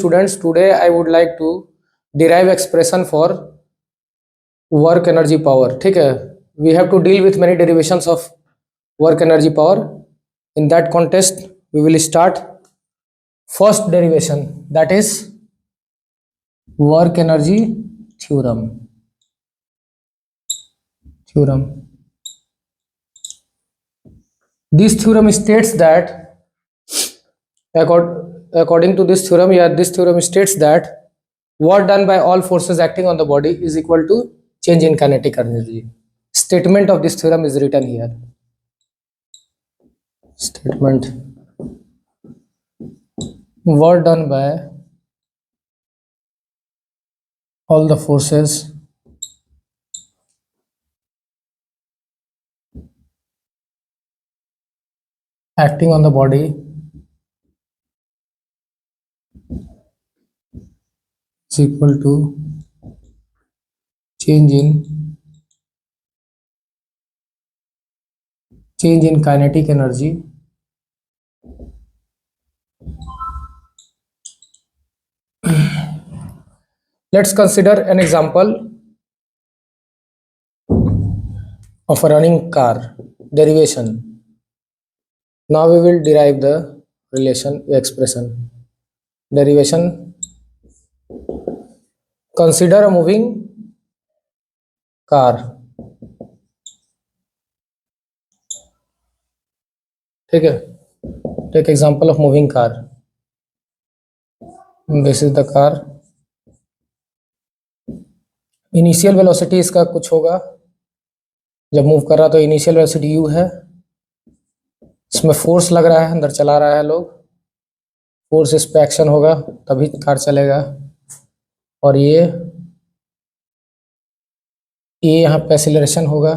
students, today I would like to derive expression for work energy power. ठीक है, we have to deal with many derivations of work energy power. In that context, we will start first derivation, that is work energy theorem. This theorem states that according to this theorem, this theorem states that work done by all forces acting on the body is equal to change in kinetic energy. Statement of this theorem is written here. Statement: work done by all the forces acting on the body is equal to change in kinetic energy Let's consider an example of a running car. Derivation. Now we will derive the expression. Derivation. Consider a moving car. ठीक है, take example of moving car. This is the car. Initial velocity इसका कुछ होगा, जब move कर रहा तो initial velocity u है. इसमें फोर्स लग रहा है, अंदर चला रहा है लोग, फोर्स इस पे एक्शन होगा तभी कार चलेगा. और ये यहाँ पे एक्सीलरेशन होगा.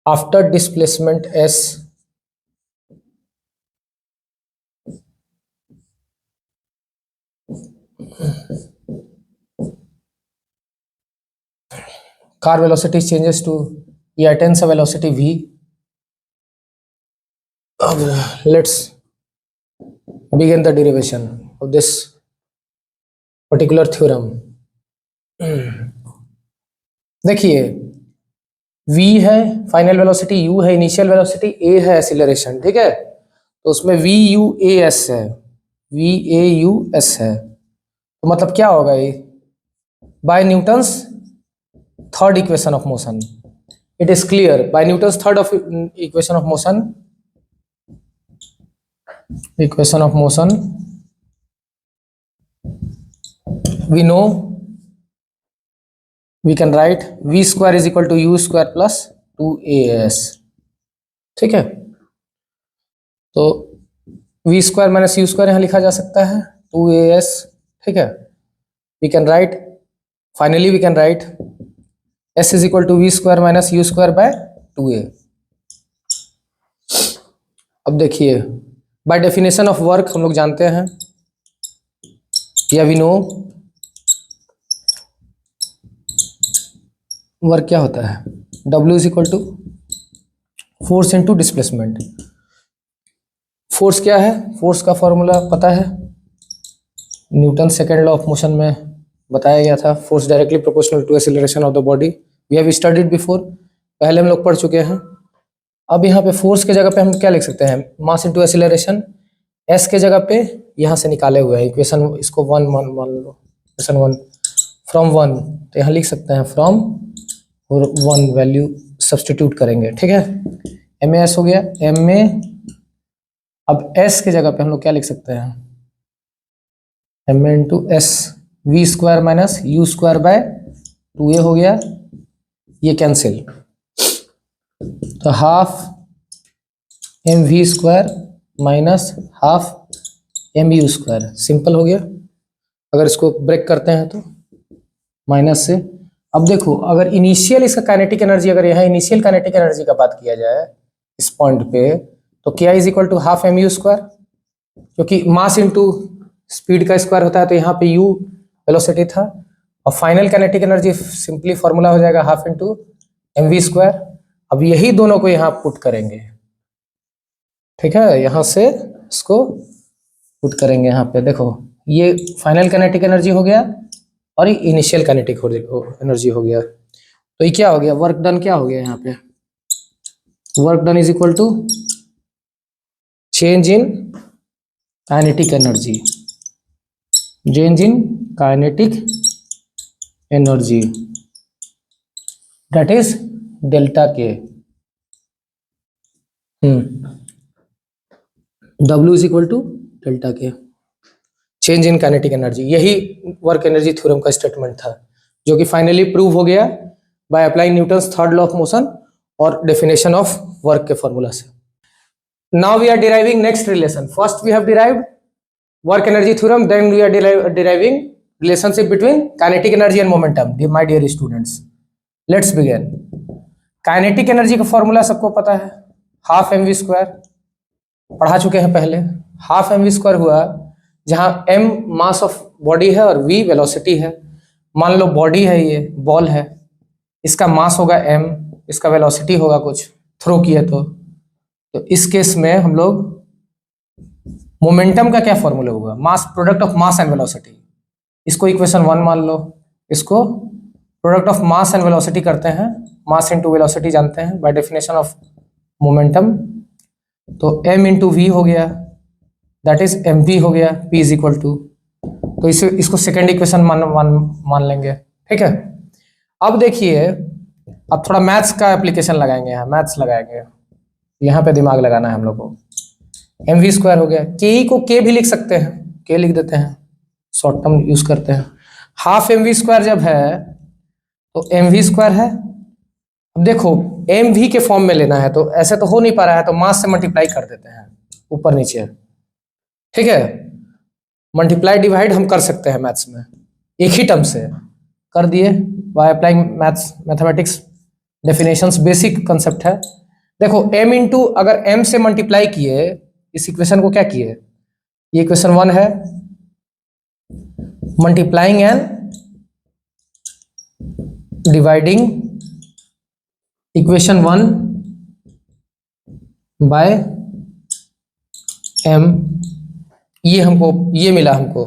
After displacement s, car velocity changes to, ये attains a velocity v. Let's begin the derivation of this particular theorem. देखिए, v है फाइनल वेलोसिटी, u है इनिशियल वेलोसिटी, a है एक्सीलरेशन. ठीक है, तो उसमें v u a s है, v a u s है. तो मतलब क्या होगा ये? By Newton's third equation of motion. It is clear, by Newton's third of equation of motion we know, we can write v square is equal to u square plus 2as. ठीक है, तो v square minus u square यहाँ लिखा जा सकता है 2as. ठीक है, we can write, finally we can write s is equal to v square minus u square by 2a. अब देखिए, बाय डेफिनेशन ऑफ वर्क हम लोग जानते हैं, या वी नो, वर्क क्या होता है? W is equal to force into displacement. Force क्या है? फोर्स का फॉर्मूला पता है, Newton second law of motion में बताया गया था. Force directly proportional to acceleration of the body. We have studied before, पहले हम लोग पढ़ चुके हैं. अब यहाँ पे फोर्स के जगह पे हम क्या लिख सकते हैं? Mass into acceleration. एस के जगह पे यहाँ से निकाले हुए हैं इक्वेशन, इसको वन मान लो, इक्वेशन 1 फ्रॉम 1, तो यहाँ लिख सकते हैं फ्रॉम 1 वैल्यू सब्सटीट्यूट करेंगे. ठीक है, एम ए एस हो गया, एम ए. अब एस के जगह पे हम लोग क्या लिख सकते हैं? M a into s, v square minus u square by 2a हो गया. ये कैंसिल, तो half m v square minus half m u square. Simple हो गया. अगर इसको ब्रेक करते हैं तो माइनस से. अब देखो, अगर इनिशियल इसका काइनेटिक एनर्जी, अगर यहाँ इनिशियल काइनेटिक एनर्जी का बात किया जाए इस पॉइंट पे, तो क्या is equal to half m u square, क्योंकि मास इनटू स्पीड का स्क्वायर होता है, तो यहाँ पे यू वेलोसिटी था, और final kinetic energy simply formula हो जाएगा half into m v square. अब यही दोनों को यहाँ पुट करेंगे. ठीक है, यहाँ से इसको पुट करेंगे यहाँ पे. देखो ये फाइनल काइनेटिक एनर्जी हो गया और ये इनिशियल काइनेटिक एनर्जी हो गया। तो ये क्या हो गया, वर्क डन क्या हो गया यहाँ पे, work done is equal to change in kinetic energy, change in kinetic energy that is delta k. W is equal to delta k, change in kinetic energy. यही वर्क एनर्जी थ्योरम का statement था जो कि finally prove हो गया by applying Newton's third law of motion और definition of work के formula से। Now we are deriving next relation. First we have derived work energy theorem, then we are deriving relationship between kinetic energy and momentum. My dear students, let's begin. Kinetic energy का formula सबको पता है, half mv square, पढ़ा चुके हैं पहले। Half mv square हुआ जहां m मास ऑफ बॉडी है और v वेलोसिटी है। मान लो बॉडी है, ये बॉल है, इसका मास होगा m, इसका वेलोसिटी होगा कुछ, थ्रो किए तो इस केस में हम लोग मोमेंटम का क्या फॉर्मूला होगा, mass, product of mass and velocity. इसको इक्वेशन 1 मान लो, इसको product of mass and velocity करते हैं, मास इनटू वेलोसिटी जानते हैं बाय डेफिनेशन ऑफ मोमेंटम। तो m इंटू वी हो गया, दैट इज mv हो गया, p इज इक्वल टू, तो इसको सेकेंड इक्वेशन मान लेंगे, ठीक है। अब देखिए, अब थोड़ा मैथ्स का एप्लीकेशन लगाएंगे, यहाँ मैथ्स लगाएंगे, यहाँ पे दिमाग लगाना है हम लोग को। mv स्क्वायर हो गया, के को के भी लिख सकते हैं, के लिख देते हैं, शॉर्ट टर्म यूज करते हैं। हाफ mv स्क्वायर जब है तो mv स्क्वायर है। अब देखो mv के फॉर्म में लेना है तो ऐसे तो हो नहीं पा रहा है, तो मास से मल्टीप्लाई कर देते हैं ऊपर नीचे, ठीक है। मल्टीप्लाई डिवाइड हम कर सकते हैं मैथ्स में, एक ही टर्म से कर दिए by applying mathematics definitions, basic concept है। देखो m इंटू, अगर m से मल्टीप्लाई किए इस इक्वेशन को, क्या किए, ये इक्वेशन 1 है, multiplying and dividing equation 1 by m, ये हमको, ये मिला हमको,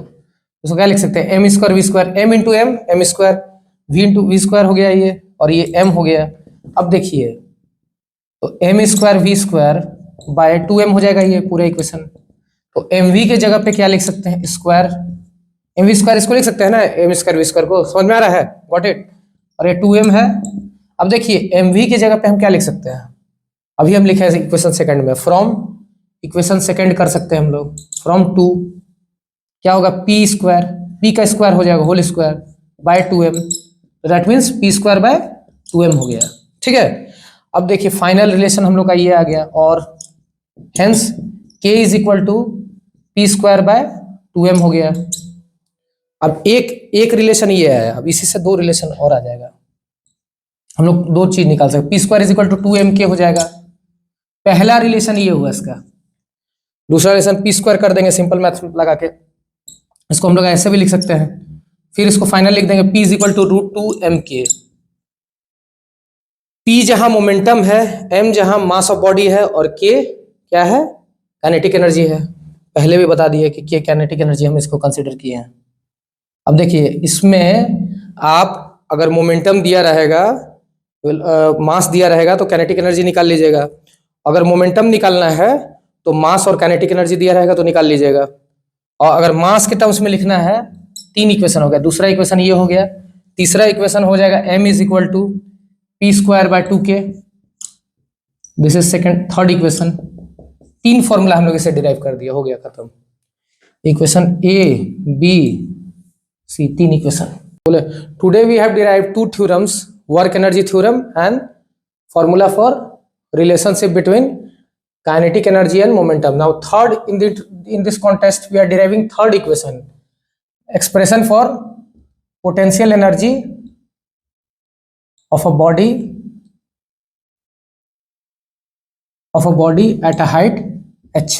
उसको क्या लिख सकते हैं, m square v square, m into m square, v into v square हो गया ये, और ये m हो गया। अब देखिए, तो m square v square by 2m हो जाएगा ये पूरा इक्वेशन। तो mv के जगह पे क्या लिख सकते हैं, स्क्वायर, mv स्क्वायर इसको लिख सकते हैं ना, m स्क्वायर वी स्क्वायर को, समझ में आ रहा है, गॉट इट। और ये 2m है। अब देखिए mv की जगह पे हम क्या लिख सकते हैं, अभी हम लिखे हैं इक्वेशन सेकंड में, फ्रॉम इक्वेशन सेकंड कर सकते हैं हम लोग, फ्रॉम 2 क्या होगा, p स्क्वायर, p का स्क्वायर हो जाएगा whole square by 2m, that means p square by 2m हो गया, ठीक है। अब देखिए फाइनल रिलेशन हम लोग का ये आ गया, और hence k is equal to p square by 2m हो गया। अब एक रिलेशन ये है, अब इसी से दो रिलेशन और आ जाएगा, हम लोग दो चीज निकाल सकते, p square is equal to 2mk हो जाएगा, पहला रिलेशन ये हुआ इसका। दूसरा रिलेशन पी स्क्वायर कर देंगे सिंपल मैथ लगा के, इसको हम लोग ऐसे भी लिख सकते हैं, फिर इसको फाइनल लिख देंगे p is equal to √2mk। p जहां मोमेंटम है, m जहां मास ऑफ बॉडी है, और k क्या है, काइनेटिक एनर्जी है। पहले भी बता दिए कि k काइनेटिक एनर्जी हम इसको कंसिडर किए हैं। अब देखिए इसमें आप अगर मोमेंटम दिया रहेगा, मास दिया रहेगा तो काइनेटिक एनर्जी निकाल लीजिएगा, अगर मोमेंटम निकालना है तो मास और काइनेटिक एनर्जी दिया रहेगा तो निकाल लीजिएगा। और अगर मास के टर्म्स में लिखना है, तीन इक्वेशन हो गया, दूसरा इक्वेशन ये हो गया, तीसरा इक्वेशन हो जाएगा m is equal to p square by 2k, this is second, third equation. तीन फॉर्मूला हम लोग इसे डिराइव कर दिया, हो गया खत्म। इक्वेशन a b c, तीन इक्वेशन बोले। Today we have derived two theorems, work energy theorem and formula for relationship between kinetic energy and momentum. Now third, in this context we are deriving third equation, expression for potential energy of a body at a height h,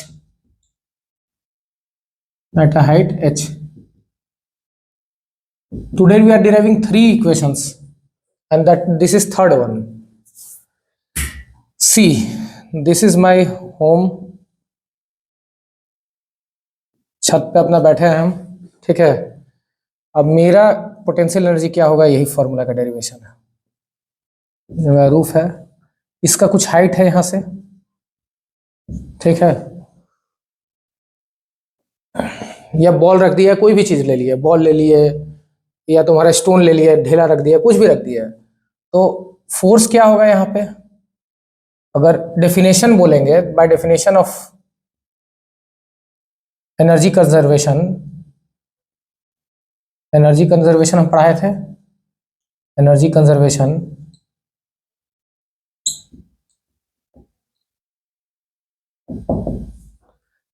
Today we are deriving three equations and that this is third one. See, this is my home, छत पे अपना बैठे हैं हम, ठीक है। अब मेरा पोटेंशियल एनर्जी क्या होगा, यही फॉर्मूला का डेरिवेशन है। मेरा रूफ है, इसका कुछ हाइट है यहां से, ठीक है, या बॉल रख दिया, कोई भी चीज ले लिए, बॉल ले लिए या तुम्हारा स्टोन ले लिया, ढेला रख दिया, कुछ भी रख दिया, तो फोर्स क्या होगा यहाँ पे, अगर डेफिनेशन बोलेंगे, bye definition of energy conservation, energy conservation हम पढ़ाए थे, energy conservation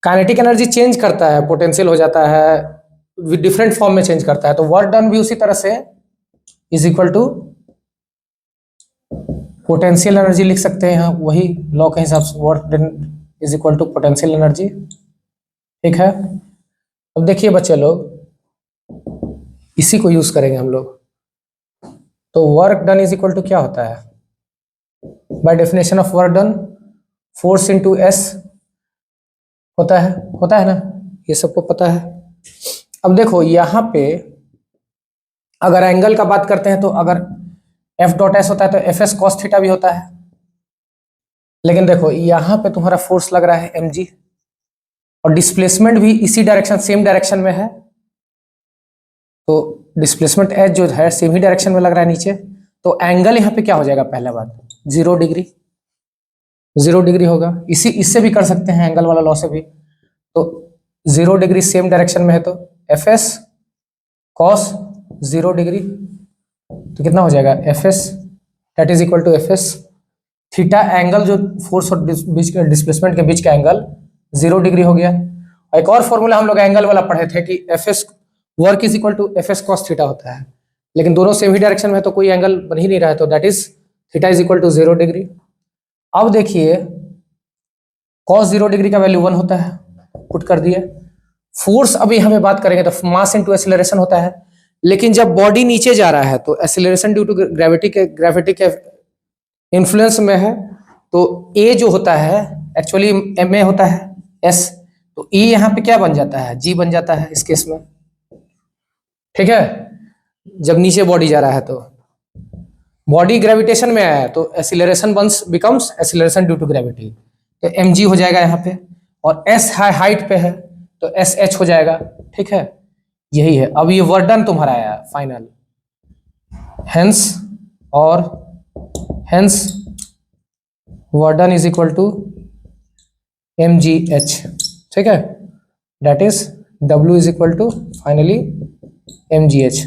kinetic energy change करता है, पोटेंशियल हो जाता है, डिफरेंट फॉर्म में चेंज करता है, तो वर्क डन भी उसी तरह से is equal to potential energy लिख सकते हैं, यहाँ वही लॉ के हिसाब से work done is equal to potential energy, ठीक है। अब देखिए बच्चे लोग, इसी को यूज करेंगे हम लोग, तो work done is equal to क्या होता है, by definition of work done force into s होता है ना, ये सबको पता है। अब देखो यहाँ पे अगर एंगल का बात करते हैं, तो अगर एफ डॉट एस होता है तो एफ एस कॉस थीटा भी होता है, लेकिन देखो यहाँ पे तुम्हारा फोर्स लग रहा है एम जी, और डिस्प्लेसमेंट भी इसी डायरेक्शन, सेम डायरेक्शन में है, तो डिस्प्लेसमेंट एच जो है सेम ही डायरेक्शन में लग रहा है नीचे, तो एंगल यहाँ पे क्या हो जाएगा, पहला बात 0 डिग्री, 0 डिग्री होगा। इससे भी कर सकते हैं एंगल वाला लॉ से भी, तो 0 डिग्री सेम डायरेक्शन में है, तो एफ एस कॉस 0 डिग्री, तो कितना हो जाएगा f s that is equal to f s theta, angle जो फोर्स और डिस्प्लेसमेंट के बीच का एंगल 0 डिग्री हो गया। एक और फॉर्मूला हम लोग एंगल वाला पढ़े थे कि f s work is equal to f s cos theta होता है, लेकिन दोनों सेम ही डायरेक्शन में है तो कोई एंगल बन ही नहीं रहा है, तो that is theta is equal to 0 degree. अब देखिए कॉस 0 डिग्री का वैल्यू 1 होता है, पुट कर दिए। फोर्स अभी हमें बात करेंगे तो मास इनटू एक्सीलरेशन होता है, लेकिन जब बॉडी नीचे जा रहा है तो एक्सीलरेशन ड्यू टू ग्रेविटी के इन्फ्लुएंस में है, तो ए जो होता है एक्चुअली एम ए होता है एस, तो ई यहाँ पे क्या बन जाता है, जी बन जाता है इस केस में, ठीक है। जब नीचे बॉडी जा रहा है तो बॉडी ग्रेविटेशन में आया है तो acceleration becomes acceleration due to gravity, तो एम जी हो जाएगा यहाँ पे, और एस हाइट पे है तो एस एच हो जाएगा, ठीक है। यही है। अब ये वर्क डन तुम्हारा आया final, hence work done is equal to m g h, ठीक है, that is W is equal to finally m g h.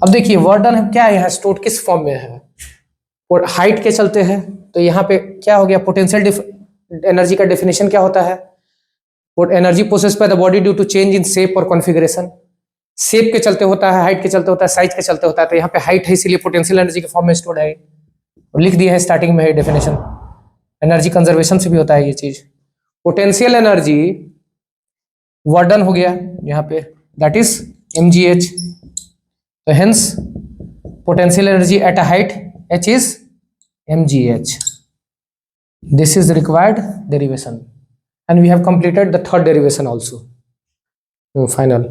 अब देखिए वर्क डन क्या है, यहाँ स्टोर्ड किस फॉर्म में है, और हाइट के चलते हैं, तो यहाँ पे क्या हो गया, पोटेंशियल एनर्जी का डेफिनेशन क्या होता है, energy process by the body due to change in shape और कॉन्फ़िगरेशन, शेप के चलते होता है, हाइट के चलते होता है, साइज के चलते होता है, तो यहाँ पे हाइट है इसीलिए पोटेंशियल एनर्जी के फॉर्म में स्टोर्ड है, और लिख दिया है स्टार्टिंग में है डेफिनेशन। एनर्जी कंजर्वेशन से भी होता है ये चीज। पोटेंशियल एनर्जी वर्क डन हो गया यहाँ पे, दैट इज mgh, तो hence potential energy at a height h is mgh. This is required derivation, and we have completed the third derivation also. Final.